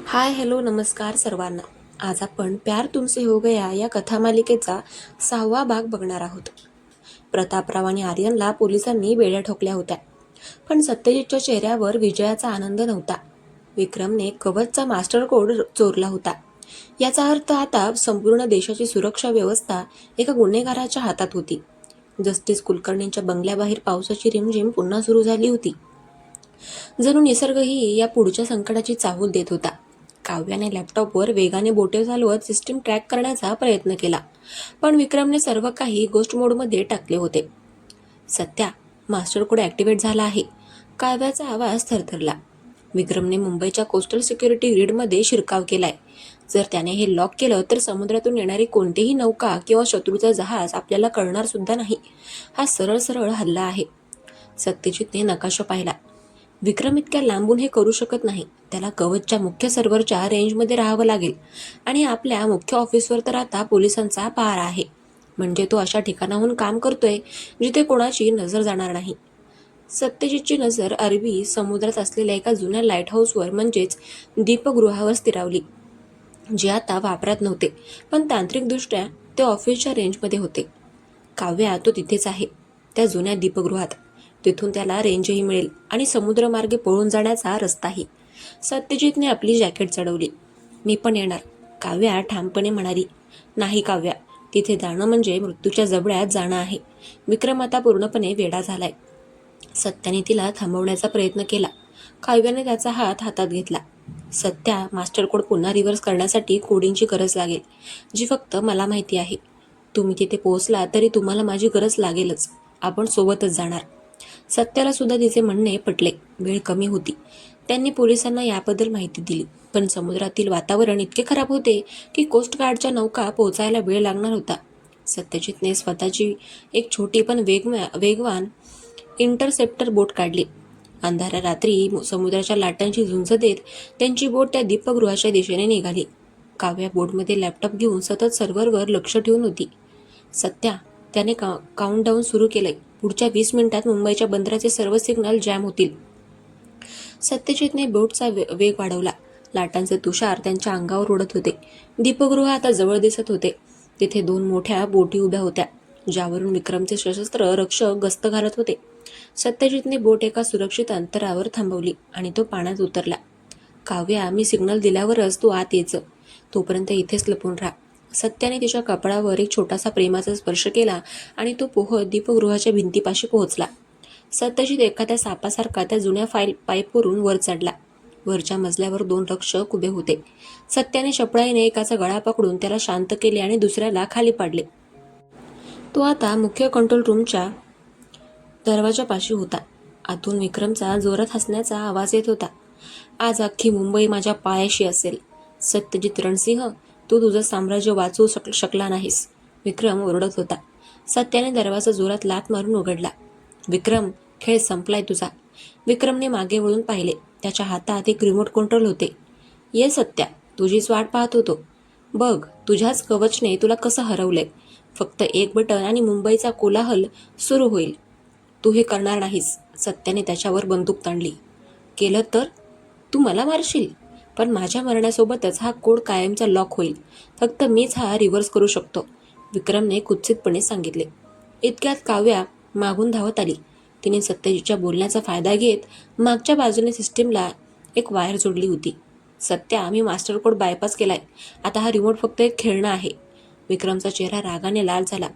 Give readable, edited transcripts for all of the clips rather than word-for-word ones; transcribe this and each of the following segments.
Hi hello नमस्कार सर्वांना. आज आपण प्यार तुमसे हो गया या कथामालिकेचा 6वा भाग बघणार आहोत. प्रतापराव आणि आर्यनला पोलिसांनी बेड्या ठोकल्या होत्या, पण सत्यजितच्या चेहऱ्यावर विजयाचा आनंद नव्हता. विक्रमने कवचचा मास्टर कोड चोरला होता. याचा अर्थ आता संपूर्ण देशाची सुरक्षा व्यवस्था एका गुन्हेगाराच्या हातात होती. जस्टिस कुलकर्णींच्या बंगल्याबाहेर पावसाची रिमझिम पुन्हा सुरू झाली होती. जणू निसर्गही या पुढच्या संकटाची चाहूल देत होता. काव्याने लॅपटॉपवर वेगाने बोटे चालवत सिस्टीम ट्रॅक करण्याचा प्रयत्न केला, पण विक्रमने सर्व काही गोस्ट मोडमध्ये टाकले होते. सत्या, मास्टर कोड ॲक्टिवेट झाला आहे. काव्याचा आवाज थरथरला. विक्रमने मुंबईच्या कोस्टल सिक्युरिटी ग्रीडमध्ये शिरकाव केलाय. जर त्याने हे लॉक केलं तर समुद्रातून येणारी कोणतीही नौका किंवा शत्रूचा जहाज आपल्याला कळणार सुद्धा नाही. हा सरळ सरळ हल्ला आहे. सत्यजितने नकाशा पाहिला. विक्रम इतक्या लांबून हे करू शकत नाही. त्याला कवचच्या मुख्य सर्व्हरच्या रेंजमध्ये राहावं लागेल आणि आपल्या मुख्य ऑफिसवर तर आता पोलिसांचा पहारा आहे. म्हणजे तो अशा ठिकाणाहून काम करतोय जिथे कोणाची नजर जाणार नाही. सत्यजितची नजर अरबी समुद्रात असलेल्या एका जुन्या लाईट हाऊसवर म्हणजेच दीपगृहावर स्थिरावली, जे आता वापरात नव्हते, पण तांत्रिकदृष्ट्या ते ऑफिसच्या रेंजमध्ये होते. काव्या तो तिथेच आहे, त्या जुन्या दीपगृहात. तिथून त्याला रेंजही मिळेल आणि समुद्रमार्गे पळून जाण्याचा रस्ताही. सत्यजितने आपली जॅकेट चढवली. मी पण येणार, काव्या ठामपणे म्हणाली. नाही काव्या, तिथे जाणं म्हणजे मृत्यूच्या जबड्यात जाणं आहे. विक्रम आता पूर्णपणे वेडा झालाय. सत्याने तिला थांबवण्याचा प्रयत्न केला. काव्याने त्याचा हात हातात घेतला. सत्या, मास्टर कोड पुन्हा रिव्हर्स करण्यासाठी कोडिंगची गरज लागेल, जी फक्त मला माहिती आहे. तुम्ही तिथे पोहोचला तरी तुम्हाला माझी गरज लागेलच. आपण सोबतच जाणार. सत्याला सुद्धा तिचे म्हणणे पटले. वेळ कमी होती. त्यांनी पोलिसांना याबद्दल माहिती दिली, पण समुद्रातील वातावरण इतके खराब होते की कोस्ट गार्डच्या नौका पोहोचायला वेळ लागणार होता. सत्यजितने स्वतःची एक छोटी पण वेगवान इंटरसेप्टर बोट काढली. अंधाऱ्या रात्री समुद्राच्या लाटांची झुंज देत त्यांची बोट त्या दीपगृहाच्या दिशेने निघाली. काव्या बोटमध्ये लॅपटॉप घेऊन सतत सर्व्हरवर लक्ष ठेवून होती. सत्या, त्याने काउंटडाऊन सुरू केलंय. पुढच्या 20 मिनिटात मुंबईच्या बंदराचे सर्व सिग्नल जॅम होतील. सत्यजितने बोटचा वेग वाढवला. लाटांचे तुषार त्यांच्या अंगावर उडत होते. दीपगृह आता जवळ दिसत होते. तिथे 2 मोठ्या बोटी उभ्या होत्या, ज्यावरून विक्रमचे सशस्त्र रक्षक गस्त घालत होते. सत्यजितने बोट एका सुरक्षित अंतरावर थांबवली आणि तो पाण्यात उतरला. काव्या, मी सिग्नल दिल्यावरच तू आत यायचं. तोपर्यंत इथेच लपून राहा. सत्याने तिच्या कपडावर एक छोटासा प्रेमाचा स्पर्श केला आणि तो पोहत दीपगृहाच्या भिंतीपाशी पोहोचला. सत्यजित एखाद्या सापासारखा त्या जुन्या पाईपवरून वर चढला. वरच्या मजल्यावर 2 रक्षक उभे होते. सत्याने चपळाईने एकाचा गळा पकडून त्याला शांत केले आणि दुसऱ्याला खाली पाडले. तो आता मुख्य कंट्रोल रूमच्या दरवाजापाशी होता. आतून विक्रमचा जोरात हसण्याचा आवाज येत होता. आज अख्खी मुंबई माझ्या पायाशी असेल. सत्यजित रणसिंह, तू तुझं साम्राज्य वाचवू शकला नाहीस. विक्रम ओरडत होता. सत्याने दरवाजा जोरात लाथ मारून उघडला. विक्रम, खेळ संपलाय तुझा. विक्रमने मागे वळून पाहिले. त्याच्या हातात एक रिमोट कंट्रोल होते. ये सत्या, तुझीच वाट पाहत होतो. बघ, तुझ्याच कवचने तुला कसं हरवलंय. फक्त एक बटन आणि मुंबईचा कोलाहल सुरू होईल. तू हे करणार नाहीस. सत्याने त्याच्यावर बंदूक ताणली. केलं तर तू मला मारशील, पण माझ्या मरण्यासोबतच हा कोड कायमचा लॉक होईल. फक्त मीच हा रिव्हर्स करू शकतो, विक्रमने कुत्सितपणे सांगितले. इतक्यात काव्या मागून धावत आली. तिने सत्यजितच्या बोलण्याचा फायदा घेत मागच्या बाजूने सिस्टीमला एक वायर जोडली होती. सत्या, मी मास्टर कोड बायपास केलाय. आता हा रिमोट फक्त एक खेळणं आहे. विक्रमचा चेहरा रागाने लाल झाला.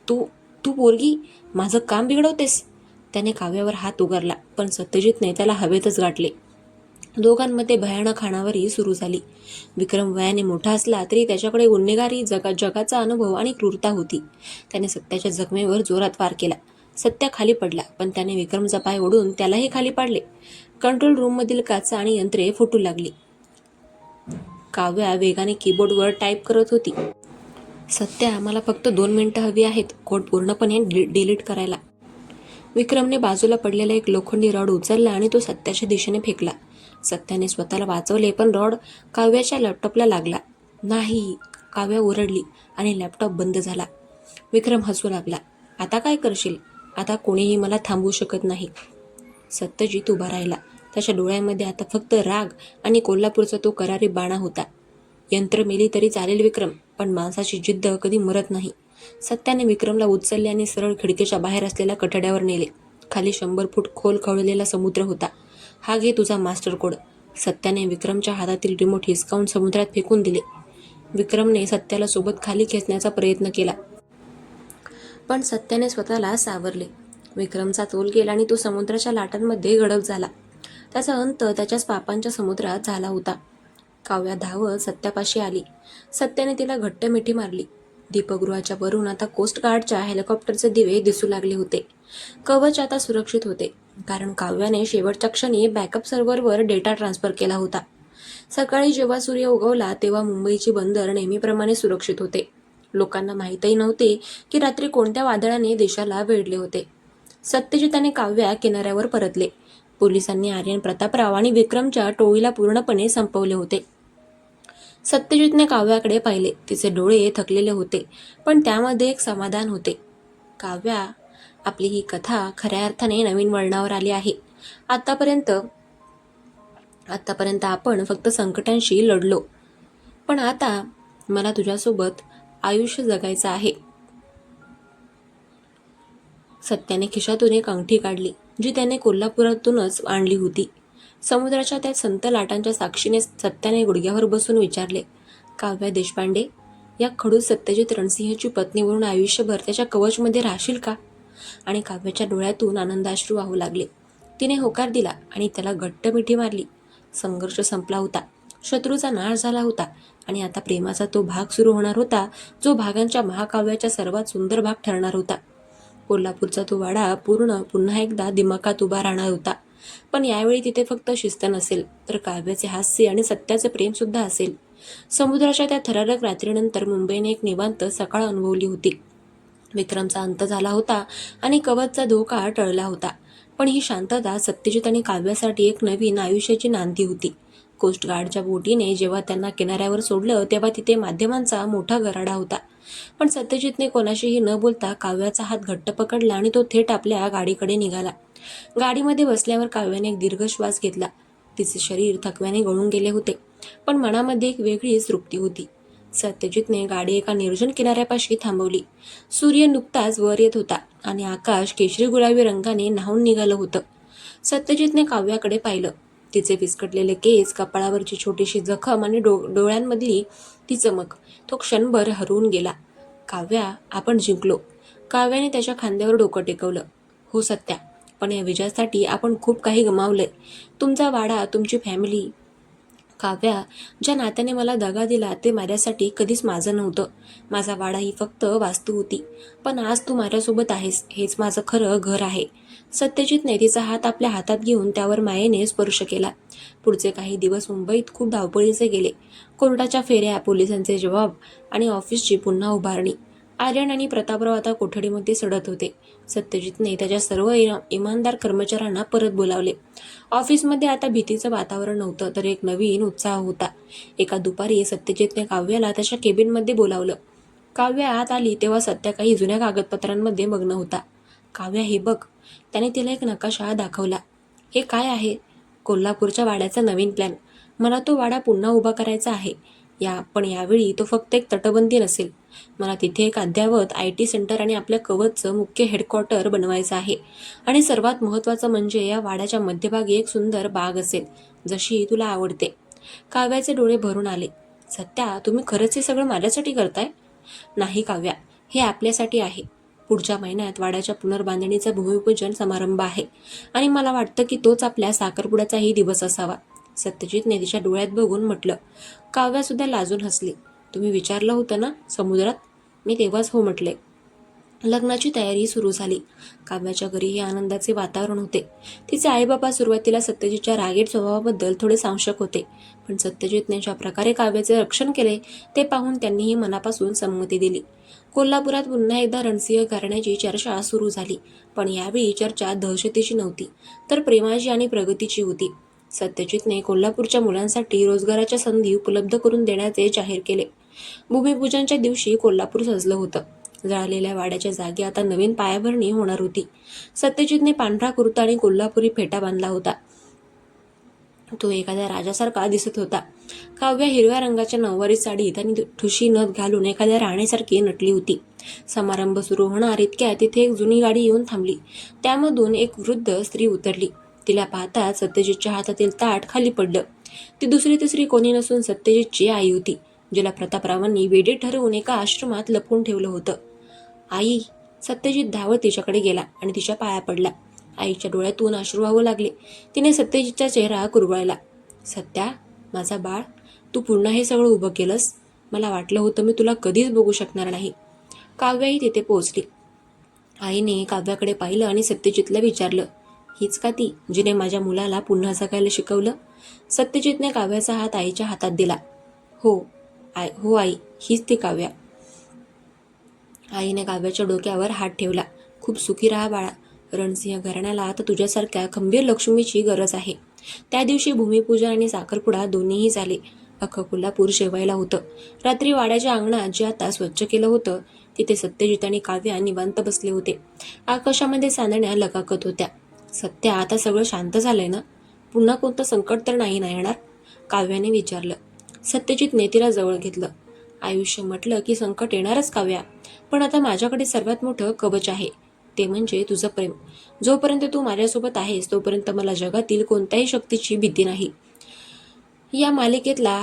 तू तू पोरगी, माझं काम बिघडवतेस. त्याने काव्यावर हात उगारला, पण सत्यजितने त्याला हवेतच गाठले. दोघांमध्ये भयानक हाणामारी सुरू झाली. विक्रम वयाने मोठा असला तरी त्याच्याकडे गुन्हेगारी जगाचा अनुभव आणि क्रूरता होती. त्याने सत्याच्या जखमेवर जोरात वार केला. सत्या खाली पडला, पण त्याने विक्रमचा पाय ओढून त्यालाही खाली पाडले. कंट्रोल रूममधील काचा आणि यंत्रे फुटू लागली. काव्या वेगाने कीबोर्डवर टाईप करत होती. सत्या, मला फक्त 2 मिनिटं हवी आहेत कोड पूर्णपणे डिलीट करायला. विक्रमने बाजूला पडलेला एक लोखंडी रॉड उचलला आणि तो सत्याच्या दिशेने फेकला. सत्याने स्वतःला वाचवले, पण रॉड काव्याच्या लॅपटॉपला लागला. नाही, काव्या ओरडली आणि लॅपटॉप बंद झाला. विक्रम हसू लागला. आता काय करशील? आता कोणीही मला थांबवू शकत नाही. सत्यजित उभा राहिला. त्याच्या डोळ्यामध्ये आता फक्त राग आणि कोल्हापूरचा तो करारी बाणा होता. यंत्र मेली तरी चालेल विक्रम, पण माणसाची जिद्द कधी मरत नाही. सत्याने विक्रमला उचलले आणि सरळ खिडकीच्या बाहेर असलेल्या कठड्यावर नेले. खाली 100 फूट खोल खवळलेला समुद्र होता. हा घे तुझा मास्टर कोड. सत्याने विक्रमच्या हातातील रिमोट हिसकावून समुद्रात फेकून दिले. विक्रमने सत्याला सोबत खाली खेचण्याचा प्रयत्न केला, पण सत्याने स्वतःला सावरले. विक्रमचा तोल गेला आणि तो समुद्राच्या लाटांमध्ये गडप झाला. त्याचा अंत त्याच्याच पापांच्या समुद्रात झाला होता. काव्या धावत सत्यापाशी आली. सत्याने तिला घट्ट मिठी मारली. दीपगृहाच्या वरून आता कोस्ट गार्डच्या हेलिकॉप्टरचे दिवे दिसू लागले होते. कवच आता सुरक्षित होते, कारण काव्याने शेवटच्या क्षणी बॅकअप सर्व्हरवर डेटा ट्रान्सफर केला होता. सकाळी जेव्हा सूर्य उगवला तेव्हा मुंबईची बंदर नेहमीप्रमाणे सुरक्षित होते. लोकांना माहीतही नव्हते की रात्री कोणत्या वादळाने देशाला वेढले होते. सत्यजित आणि काव्या किनाऱ्यावर परतले. पोलिसांनी आर्यन, प्रतापराव आणि विक्रमच्या टोळीला पूर्णपणे संपवले होते. सत्यजितने काव्याकडे पाहिले. तिचे डोळे थकलेले होते, पण त्यामध्ये एक समाधान होते. काव्या, आपली ही कथा खऱ्या अर्थाने नवीन वळणावर आली आहे. आतापर्यंत आपण फक्त संकटांशी लढलो, पण आता मला तुझ्यासोबत आयुष्य जगायचं आहे. सत्याने खिशातून एक अंगठी काढली, जी त्याने कोल्हापुरातूनच आणली होती. समुद्राच्या त्या संत लाटांच्या साक्षीने सत्याने गुडघ्यावर बसून विचारले, काव्या देशपांडे, या खडूस सत्यजित रणसिंहची पत्नी म्हणून आयुष्यभर त्याच्या कवचमध्ये राहशील का? आणि काव्याच्या डोळ्यातून आनंदाश्रू वाहू लागले. तिने होकार दिला आणि त्याला घट्ट मिठी मारली. संघर्ष संपला होता. शत्रूचा नाश झाला होता आणि आता प्रेमाचा तो भाग सुरू होणार होता, जो भागांच्या महाकाव्याच्या सर्वात सुंदर भाग ठरणार होता. कोल्हापूरचा तो वाडा पुन्हा एकदा दिमाखात उभा राहणार होता. पण यावेळी तिथे फक्त शिस्त नसेल, तर काव्याचे हास्य आणि सत्याचे प्रेम सुद्धा असेल. समुद्राच्या त्या थरारक रात्रीनंतर मुंबईने एक निवांत सकाळ अनुभवली होती. विक्रमचा अंत झाला होता आणि कवचचा धोका टळला होता. पण ही शांतता सत्यजित आणि काव्यासाठी एक नवीन आयुष्याची नांदी होती. कोस्ट गार्डच्या बोटीने जेव्हा त्यांना किनाऱ्यावर सोडलं तेव्हा तिथे माध्यमांचा मोठा गराडा होता. पण सत्यजितने कोणाशीही न बोलता काव्याचा हात घट्ट पकडला आणि तो थेट आपल्या गाडीकडे निघाला. गाडीमध्ये बसल्यावर काव्याने एक दीर्घ श्वास घेतला. तिचे शरीर थकव्याने गळून गेले होते, पण मनामध्ये एक वेगळीच तृप्ती होती. सत्यजितने गाडी एका निर्जन किनाऱ्यापाशी थांबवली. सूर्य नुकताच वर येत होता आणि आकाश केशरी गुलाबी रंगाने न्हाऊन निघालं होतं. सत्यजितने काव्याकडे पाहिलं. तिचे विस्कटलेले केस, कपाळावरची छोटीशी जखम आणि डोळ्यांमधली ती चमक, तो क्षणभर हरवून गेला. काव्या, आपण जिंकलो. काव्याने त्याच्या खांद्यावर डोकं टेकवलं. हो सत्या, पण या विजयासाठी आपण खूप काही गमावलंय. तुमचा वाडा, तुमची फॅमिली. काव्या, ज्या नात्याने मला दगा दिला ते माझ्यासाठी कधीच माझं नव्हतं. माझा वाडा ही फक्त वास्तू होती, पण आज तू माझ्यासोबत आहेस, हेच माझं खरं घर आहे. सत्यजितने तिचा हात आपल्या हातात घेऊन त्यावर मायेने स्पर्श केला. पुढचे काही दिवस मुंबईत खूप धावपळीचे गेले. कोर्टाच्या फेऱ्या, पोलिसांचे जबाब आणि ऑफिसची पुन्हा उभारणी. आर्यन आणि प्रतापराव आता कोठडीमध्ये सडत होते. सत्यजितने त्याच्या सर्व इमानदार कर्मचाऱ्यांना परत बोलावले. ऑफिसमध्ये आता भीतीचं वातावरण नव्हतं, तर एक नवीन उत्साह होता. एका दुपारी सत्यजितने काव्याला त्याच्या केबिनमध्ये बोलावलं. काव्या आत आली तेव्हा सत्या काही जुन्या कागदपत्रांमध्ये मग्न होता. काव्या, हे बघ. त्याने तिला एक नकाशा दाखवला. हे काय आहे? कोल्हापूरच्या वाड्याचा नवीन प्लॅन. मला तो वाडा पुन्हा उभा करायचा आहे. पण यावेळी तो फक्त एक तटबंदी नसेल. मला तिथे एक अद्ययावत IT सेंटर आणि आपल्या कवचचं मुख्य हेडक्वार्टर बनवायचं आहे. आणि सर्वात महत्त्वाचं म्हणजे या वाड्याच्या मध्यभागी एक सुंदर बाग असेल, जशी तुला आवडते. काव्याचे डोळे भरून आले. सत्या, तुम्ही खरंच हे सगळं माझ्यासाठी करताय? नाही काव्या, हे आपल्यासाठी आहे. पुढच्या महिन्यात वाड्याच्या पुनर्बांधणीचा भूमिपूजन समारंभ आहे आणि मला वाटतं की तोच आपल्या साखरपुड्याचाही दिवस असावा. सत्यजितने तिच्या डोळ्यात बघून म्हटलं. काव्या सुद्धा लाजून हसली. तुम्ही विचारलं होतं ना समुद्रात? मी तेव्हाच हो म्हटले. लग्नाची तयारी सुरू झाली. काव्याच्या घरी हे आनंदाचे वातावरण होते. तिचे आईबाबा सुरुवातीला सत्यजितच्या रागीट स्वभावाबद्दल थोडे संशय होते, पण सत्यजितने ज्या प्रकारे काव्याचे रक्षण केले ते पाहून त्यांनीही मनापासून संमती दिली. कोल्हापुरात पुन्हा एकदा रणसिंह घराण्याची चर्चा सुरू झाली, पण यावेळी चर्चा दहशतीची नव्हती, तर प्रेमाची आणि प्रगतीची होती. सत्यजितने कोल्हापूरच्या मुलांसाठी रोजगाराच्या संधी उपलब्ध करून देण्याचे जाहीर केले. भूमिपूजनच्या दिवशी कोल्हापूर सजलं होतं. जळालेल्या वाड्याच्या जागी आता नवीन पायाभरणी होणार होती. सत्यजितने पांढरा कुर्ता आणि कोल्हापुरी फेटा बांधला होता. तो एखाद्या राजासारखा दिसत होता. काव्या हिरव्या रंगाच्या नऊवारी साडीत आणि ठुशी नथ घालून एखाद्या राणीसारखी नटली होती. समारंभ सुरू होणार इतक्यात तिथे एक जुनी गाडी येऊन थांबली. त्यामधून एक वृद्ध स्त्री उतरली. तिला पाहताच सत्यजितच्या हातातील ताट खाली पडलं. ती दुसरी तिसरी कोणी नसून सत्यजितची आई होती, जिला प्रतापरावांनी वेडे ठरवून एका आश्रमात लपवून ठेवलं होतं. आई! सत्यजित धावत तिच्याकडे गेला आणि तिच्या पाया पडला. आईच्या डोळ्यातून अश्रू वाहू लागले. तिने सत्यजितचा चेहरा कुरवाळला. सत्या, माझा बाळ, तू पुन्हा हे सगळं उभं केलंस. मला वाटलं होतं मी तुला कधीच बघू शकणार नाही. काव्याही तिथे पोहोचली. आईने काव्याकडे पाहिलं आणि सत्यजितला विचारलं, हीच का ती जिने माझ्या मुलाला पुन्हा जगायला शिकवलं? सत्यजितने काव्याचा हात आईच्या हातात दिला. हो आई, हीच ती काव्या. आईने काव्याच्या डोक्यावर हात ठेवला. खूप सुखी राहा बाळा. रणसिंह घराण्याला आता तुझ्यासारख्या खंबीर लक्ष्मीची गरज आहे. त्या दिवशी भूमिपूजन आणि साखरपुडा दोन्हीही झाले. अख्खं कोल्हापूर शेवायला होतं. रात्री वाड्याच्या अंगणात जे आता स्वच्छ केलं होतं तिथे सत्यजित आणि काव्या निवांत बसले होते. आकाशामध्ये चांदण्या लगाकत होत्या. सत्या, आता सगळं शांत झालंय ना? पुन्हा कोणतं संकट तर नाही ना येणार? काव्याने विचारलं. सत्यजितने तिला जवळ घेतलं. आयुष्य म्हटलं की संकट येणारच काव्या, पण आता माझ्याकडे सर्वात मोठं कवच आहे, ते म्हणजे तुझं प्रेम. जोपर्यंत तू माझ्यासोबत आहेस तोपर्यंत मला जगातील कोणत्याही शक्तीची भीती नाही. या मालिकेतला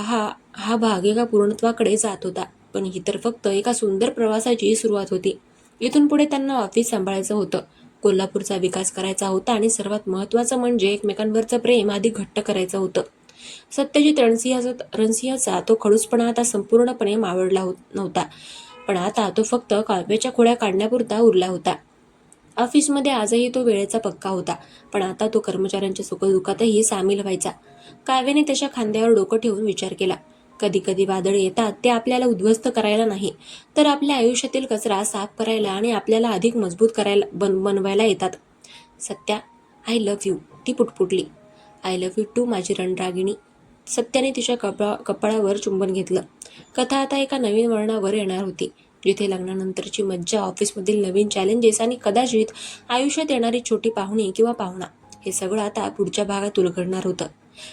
हा भाग एका पूर्णत्वाकडे जात होता, पण ही तर फक्त एका सुंदर प्रवासाची सुरुवात होती. इथून पुढे त्यांना ऑफिस सांभाळायचं होतं, कोल्हापूरचा विकास करायचा होता आणि सर्वात महत्त्वाचं म्हणजे एकमेकांवरचं प्रेम अधिक घट्ट करायचं होतं. सत्यजित रणसिंहचा तो खडूसपणा आता संपूर्णपणे मावळला नव्हता, पण आता तो फक्त काव्याच्या खोड्या काढण्यापुरता उरला होता. ऑफिसमध्ये आजही तो वेळेचा पक्का होता, पण आता तो कर्मचाऱ्यांच्या सुखदुःखातही सामील व्हायचा. काव्याने त्याच्या खांद्यावर डोकं ठेवून विचार केला. कधी कधी वादळ येतात ते आपल्याला उद्ध्वस्त करायला नाही, तर आपल्या आयुष्यातील कचरा साफ करायला आणि आपल्याला अधिक मजबूत करायला बनवायला येतात. सत्या, आय लव्ह यू, ती पुटपुटली. आय लव्ह यू टू, माझी रणरागिणी. सत्याने तिच्या कपाळावर चुंबन घेतलं. कथा आता एका नवीन वळणावर येणार होती, जिथे लग्नानंतरची मज्जा, ऑफिसमधील नवीन चॅलेंजेस आणि कदाचित आयुष्यात येणारी छोटी पाहुणी किंवा पाहुणा, हे सगळं आता पुढच्या भागात उलगडणार होतं.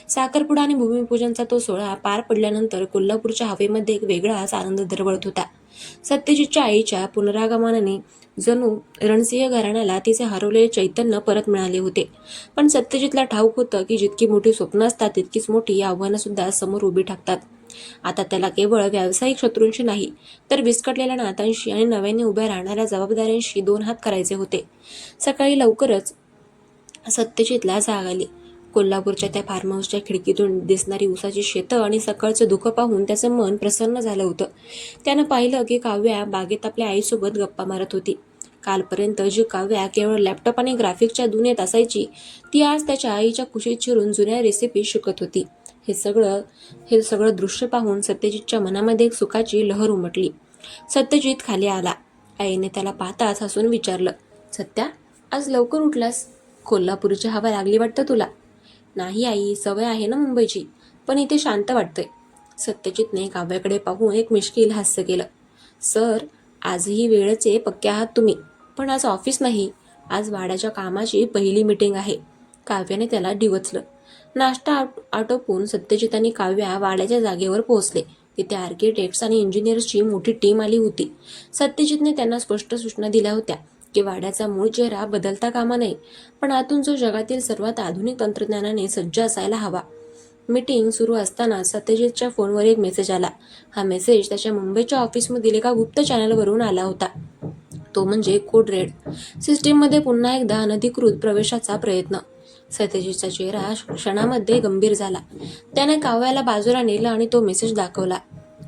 साखरपुडा आणि भूमिपूजनचा तो सोहळा पार पडल्यानंतर कोल्हापूरच्या हवेमध्ये एक वेगळाच आनंद दरवळत होता. सत्यजितच्या आईच्या पुनरागमनाने जणू रणसिंह घराण्याला तिचे हरवलेले चैतन्य परत मिळाले होते. पण सत्यजितला ठाऊक होतं की जितकी मोठी स्वप्न असतात तितकीच मोठी आव्हानं सुद्धा समोर उभी ठाकतात. आता त्याला केवळ व्यावसायिक शत्रूंशी नाही, तर विस्कटलेल्या नात्यांशी आणि नव्याने उभ्या राहणाऱ्या जबाबदाऱ्यांशी दोन हात करायचे होते. सकाळी लवकरच सत्यजितला जाग आली. कोल्हापूरच्या त्या फार्म हाऊसच्या खिडकीतून दिसणारी उसाची शेतं आणि सकाळचं धुकं पाहून त्याचं मन प्रसन्न झालं होतं. त्यानं पाहिलं की काव्या बागेत आपल्या आईसोबत गप्पा मारत होती. कालपर्यंत जी काव्या केवळ लॅपटॉप आणि ग्राफिक्सच्या दुनियेत असायची, ती आज त्याच्या आईच्या कुशीत शिरून जुन्या रेसिपी शिकत होती. हे सगळं दृश्य पाहून सत्यजितच्या मनामध्ये एक सुखाची लहर उमटली. सत्यजित खाली आला. आईने त्याला पाहताच हसून विचारलं, सत्या, आज लवकर उठलास? कोल्हापूरची हवा लागली वाटतं तुला? नाही आई, सवय आहे ना मुंबईची, पण इथे शांत वाटतंय. सत्यजितने काव्याकडे पाहून एक मिश्किल हास्य केलं. सर, आजही वेळेचे पक्के आहात तुम्ही, पण आज ऑफिस नाही, आज वाड्याच्या कामाची पहिली मीटिंग आहे. काव्याने त्याला डिवचलं. नाश्ता आटोपून सत्यजित आणि काव्या वाड्याच्या जागेवर पोहोचले. तिथे आर्किटेक्ट्स आणि इंजिनियर्सची मोठी टीम आली होती. सत्यजितने त्यांना स्पष्ट सूचना दिल्या होत्या की वाड्याचा मूळ चेहरा बदलता कामा नये, पण आतून जो जगातील सर्वात आधुनिक तंत्रज्ञानाने सज्ज असायला हवा. मीटिंग सुरू असताना सत्यजितच्या फोनवर एक मेसेज आला. हा मेसेज त्याच्या मुंबईच्या ऑफिसमधील एका गुप्त चॅनलवरून आला होता. तो म्हणजे कोड रेड. सिस्टीममध्ये पुन्हा एकदा अनधिकृत प्रवेशाचा प्रयत्न. सत्यजितचा चेहरा क्षणामध्ये गंभीर झाला. त्याने काव्याला बाजूला नेलं आणि तो मेसेज दाखवला.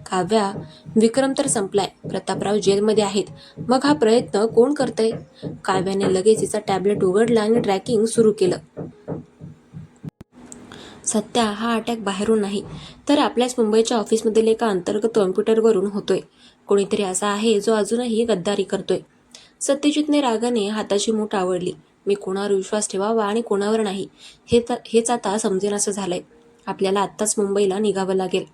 काव्या, विक्रम तर संपलाय, प्रतापराव जेलमध्ये आहेत. मग हा प्रयत्न कोण करतंय? काव्याने लगेच तिचा टॅबलेट उघडला आणि ट्रॅकिंग सुरू केलं. सत्या, हा अटॅक बाहेरून नाही, तर आपल्याच मुंबईच्या ऑफिसमधील एका अंतर्गत कॉम्प्युटरवरून होतोय. कोणीतरी असा आहे जो अजूनही गद्दारी करतोय. सत्यजितने रागाने हाताची मूठ आवळली. मी कोणावर विश्वास ठेवावा आणि कोणावर नाही, हेच आता समजेनासं झालंय. आपल्याला आत्ताच मुंबईला निघावं लागेल.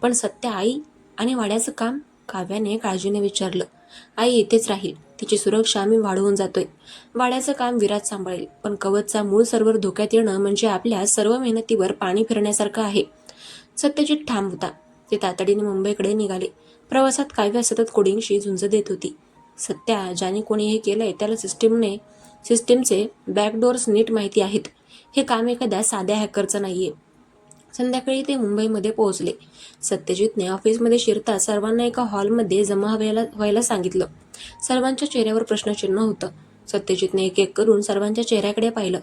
पण सत्या, आई आणि वाड्याचं काम? काव्याने काळजीने विचारलं. आई इथेच राहील, तिची सुरक्षा मी वाढवून जातोय. वाड्याचं काम विराज सांभाळेल, पण कवचचा मूळ सर्व्हर धोक्यात येणं म्हणजे आपल्या सर्व मेहनतीवर पाणी फिरण्यासारखं आहे. सत्यजित ठाम होता. ते तातडीने मुंबईकडे निघाले. प्रवासात काव्या सतत कोडिंगशी झुंज देत होती. सत्या, ज्याने कोणी हे केलंय त्याला सिस्टीमचे बॅकडोअर्स नीट माहिती आहेत. हे काम एखाद्या साध्या हॅकरचं नाहीये. संध्याकाळी ते मुंबईमध्ये पोहोचले. सत्यजितने ऑफिसमध्ये शिरता सर्वांना एका हॉलमध्ये जमा व्हायला सांगितलं. सर्वांच्या चेहऱ्यावर प्रश्नचिन्ह होतं. सत्यजितने एक एक करून सर्वांच्या चेहऱ्याकडे पाहिलं.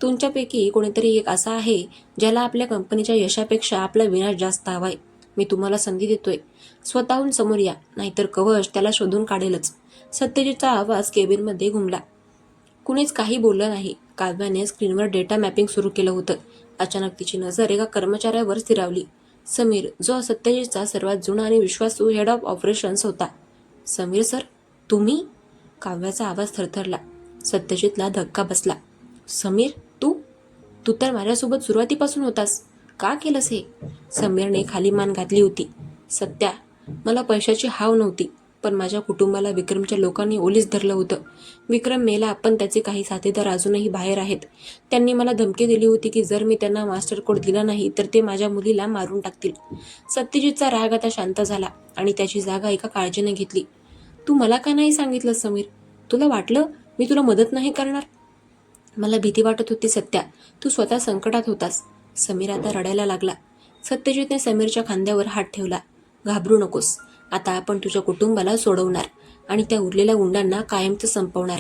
तुमच्यापैकी कोणीतरी एक असा आहे ज्याला आपल्या कंपनीच्या यशापेक्षा आपला विनाश जास्त हवाय. मी तुम्हाला संधी देतोय. स्वतःहून समोर या, नाहीतर कवच त्याला शोधून काढेलच. सत्यजितचा आवाज केबिनमध्ये घुमला. कुणीच काही बोललं नाही. काव्याने स्क्रीनवर डेटा मॅपिंग सुरू केलं होतं. अचानक तिची नजर एका कर्मचाऱ्यावर स्थिरावली. समीर, जो सत्यजितचा सर्वात जुना आणि विश्वासू हेड ऑफ ऑपरेशन्स होता. समीर सर, तुम्ही? काव्याचा आवाज थरथरला. सत्यजितला धक्का बसला. समीर, तू तू तर माझ्यासोबत सुरुवातीपासून होतास. का केलंस हे? समीरने खाली मान घातली होती. सत्या, मला पैशाची हाव नव्हती, पण माझ्या कुटुंबाला विक्रमच्या लोकांनी ओलीस धरलं होतं. विक्रम मेला, पण त्याचे काही साथीदार अजूनही बाहेर आहेत. त्यांनी मला धमकी दिली होती की जर मी त्यांना मास्टर कोड दिला नाही तर ते माझ्या मुलीला मारून टाकतील. सत्यजितचा राग आता शांत झाला आणि त्याची जागा एका काळजीने घेतली. तू मला का नाही सांगितलं समीर? तुला वाटलं मी तुला मदत नाही करणार? मला भीती वाटत होती सत्या. तू स्वतः संकटात होतास. समीर आता रडायला लागला. सत्यजितने समीरच्या खांद्यावर हात ठेवला. घाबरू नकोस. आता आपण तुझ्या कुटुंबाला सोडवणार आणि त्या उरलेल्या गुंडांना कायमचं संपवणार.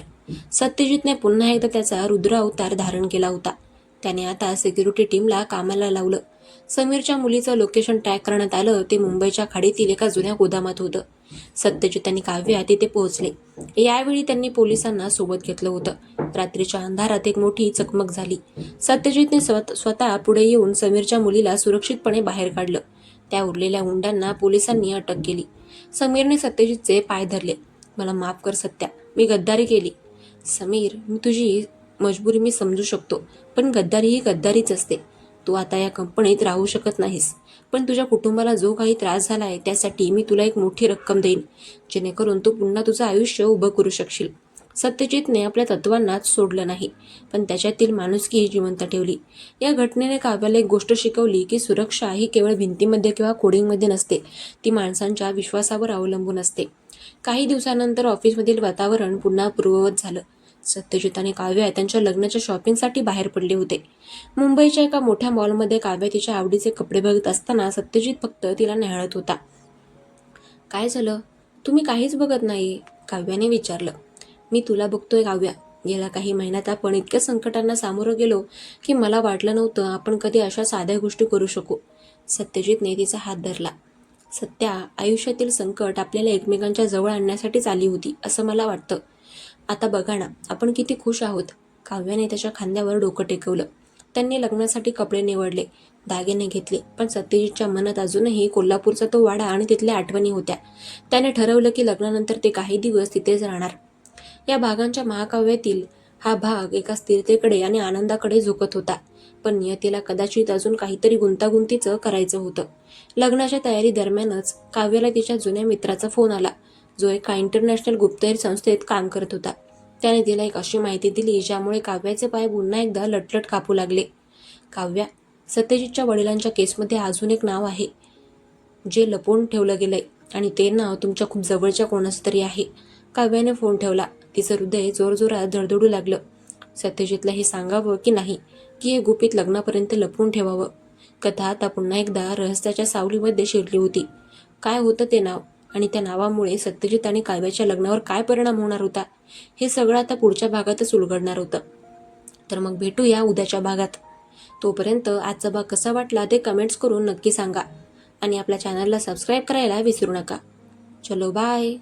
सत्यजितने पुन्हा एकदा त्याचा रुद्र अवतार धारण केला होता. त्याने आता सिक्युरिटी टीमला कामाला लावलं. समीरच्या मुलीचं लोकेशन ट्रॅक करण्यात आलं. ते मुंबईच्या खाडीतील एका जुन्या गोदामात होतं. सत्यजित आणि काव्या तिथे पोहोचले. यावेळी त्यांनी पोलिसांना सोबत घेतलं होतं. रात्रीच्या अंधारात एक मोठी चकमक झाली. सत्यजितने स्वतः पुढे येऊन समीरच्या मुलीला सुरक्षितपणे बाहेर काढलं. त्या उरलेल्या गुंडांना पोलिसांनी अटक केली. समीरने सत्यजितचे पाय धरले. मला माफ कर सत्या, मी गद्दारी केली. समीर, मी तुझी मजबुरी मी समजू शकतो, पण गद्दारी ही गद्दारीच असते. तू आता या कंपनीत राहू शकत नाहीस, पण तुझ्या कुटुंबाला जो काही त्रास झालाय त्यासाठी मी तुला एक मोठी रक्कम देईन, जेणेकरून तू पुन्हा तुझं आयुष्य उभं करू शकशील. सत्यजितने आपल्या तत्वांनाच सोडलं नाही, पण त्याच्यातील माणुसकी जिवंत ठेवली. या घटनेने काव्याला एक गोष्ट शिकवली की सुरक्षा ही केवळ भिंतीमध्ये किंवा कोडिंगमध्ये नसते, ती माणसांच्या विश्वासावर अवलंबून असते. काही दिवसानंतर ऑफिसमधील वातावरण पुन्हा पूर्ववत झालं. सत्यजित आणि काव्या त्यांच्या लग्नाच्या शॉपिंगसाठी बाहेर पडले होते. मुंबईच्या एका मोठ्या मॉलमध्ये काव्या तिच्या आवडीचे कपडे बघत असताना सत्यजित फक्त तिला निहाळत होता. काय झालं? तुम्ही काहीच बघत नाही, काव्याने विचारलं. मी तुला बघतोय काव्या. गेल्या काही महिन्यात आपण इतक्या संकटांना सामोरं गेलो की मला वाटलं नव्हतं आपण कधी अशा साध्या गोष्टी करू शकू. सत्यजितने तिचा हात धरला. सत्या, आयुष्यातील संकट आपल्याला एकमेकांच्या जवळ आणण्यासाठीच आली होती असं मला वाटतं. आता बघा ना, आपण किती खुश आहोत. काव्याने त्याच्या खांद्यावर डोकं टेकवलं. त्यांनी लग्नासाठी कपडे निवडले, दागिने घेतले, पण सत्यजितच्या मनात अजूनही कोल्हापूरचा तो वाडा आणि तिथल्या आठवणी होत्या. त्याने ठरवलं की लग्नानंतर ते काही दिवस तिथेच राहणार. या भागांच्या महाकाव्यातील हा भाग एका स्थिरतेकडे आणि आनंदाकडे झुकत होता, पण नियतीला कदाचित अजून काहीतरी गुंतागुंतीचं करायचं होतं. लग्नाच्या तयारी दरम्यानच काव्याला तिच्या जुन्या मित्राचा फोन आला, जो एका इंटरनॅशनल गुप्तहेर संस्थेत काम करत होता. त्याने तिला एक अशी माहिती दिली ज्यामुळे काव्याचे पाय पुन्हा एकदा लटलट कापू लागले. काव्या, सत्यजितच्या वडिलांच्या केसमध्ये अजून एक नाव आहे जे लपवून ठेवलं गेलंय, आणि ते नाव तुमच्या खूप जवळच्या कोणाचं तरी आहे. काव्याने फोन ठेवला. तिचं हृदय जोरजोरात धडधडू लागलं. सत्यजितला हे सांगावं की नाही, की हे गुपित लग्नापर्यंत लपवून ठेवावं? कथा आता पुन्हा एकदा रहस्याच्या सावलीमध्ये शिरली होती. काय होतं ते नाव, आणि त्या नावामुळे सत्यजित आणि काव्याच्या लग्नावर काय परिणाम होणार होता, हे सगळं आता पुढच्या भागातच उलगडणार होतं. तर मग भेटूया उद्याच्या भागात. तोपर्यंत आजचा भाग कसा वाटला ते कमेंट्स करून नक्की सांगा, आणि आपल्या चॅनलला सबस्क्राईब करायला विसरू नका. चलो बाय.